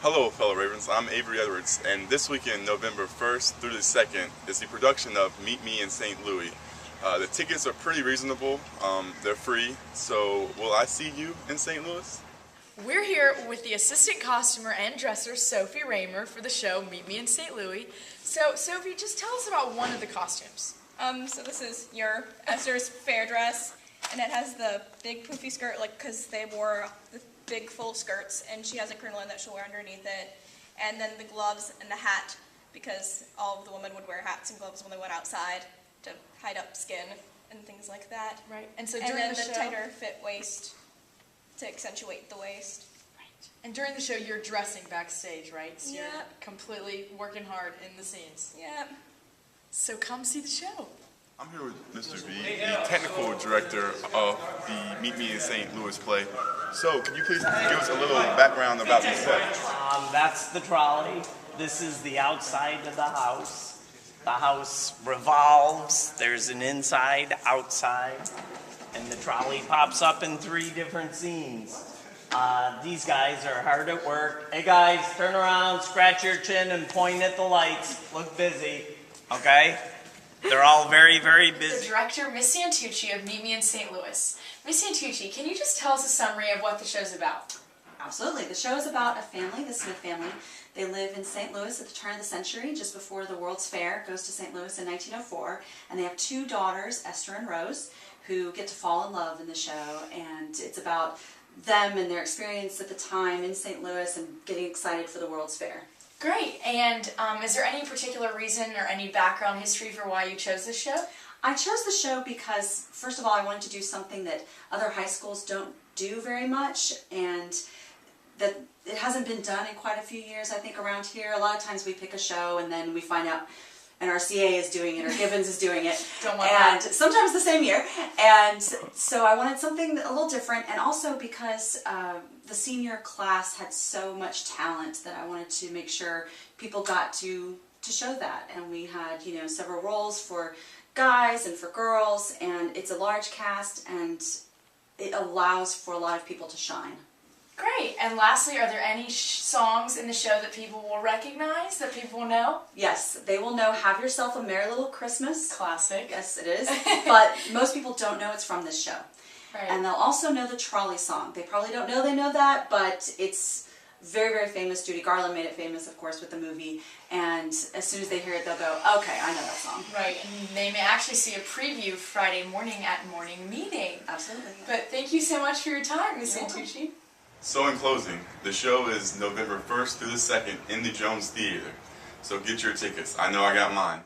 Hello, fellow Ravens. I'm Avery Edwards, and this weekend, November 1st through the 2nd, is the production of Meet Me in St. Louis. The tickets are pretty reasonable. They're free, so will I see you in St. Louis? We're here with the assistant costumer and dresser, Sophie Raymer, for the show Meet Me in St. Louis. So, Sophie, just tell us about one of the costumes. So this is your Esther's fair dress, and it has the big poofy skirt, because they wore the big full skirts, and she has a crinoline that she'll wear underneath it, and then the gloves and the hat, because all of the women would wear hats and gloves when they went outside to hide up skin and things like that. Right. And so and during then the show, tighter fit waist to accentuate the waist. Right. And during the show, you're dressing backstage, right? So Yep. You're completely working hard in the scenes. Yep. So come see the show. I'm here with Mr. V, the technical director of the Meet Me in St. Louis play. So, can you please give us a little background about the set? That's the trolley. This is the outside of the house. The house revolves. There's an inside, outside, and the trolley pops up in 3 different scenes. These guys are hard at work. Hey guys, turn around, scratch your chin, and point at the lights. Look busy, okay? They're all very, very The busy. director, Miss Santucci of Meet Me in St. Louis. Miss Santucci, can you just tell us a summary of what the show's about? Absolutely. The show is about a family, the Smith family. They live in St. Louis at the turn of the century, just before the World's Fair goes to St. Louis in 1904. And they have 2 daughters, Esther and Rose, who get to fall in love in the show. And it's about them and their experience at the time in St. Louis and getting excited for the World's Fair. Great. And is there any particular reason or any background history for why you chose this show? I chose the show because, first of all, I wanted to do something that other high schools don't do very much, and that it hasn't been done in quite a few years, I think, around here. A lot of times we pick a show and then we find out NRCA is doing it or Gibbons is doing it. Don't want and that. sometimes the same year. And so I wanted something a little different, and also because the senior class had so much talent that I wanted to make sure people got to show that. And we had, several roles for guys and for girls, and it's a large cast, and it allows for a lot of people to shine. Great. And lastly, are there any songs in the show that people will recognize, that people will know? Yes, they will know Have Yourself a Merry Little Christmas. Classic. Yes, it is. But most people don't know it's from this show. Right. And they'll also know the trolley song. They probably don't know they know that, but it's very, very famous. Judy Garland made it famous, of course, with the movie. And as soon as they hear it, they'll go, okay, I know that song. Right, and they may actually see a preview Friday morning at morning meeting. Absolutely. But thank you so much for your time, Ms. You're welcome. Santucci. So, in closing, the show is November 1st through the 2nd in the Jones Theater. So get your tickets. I know I got mine.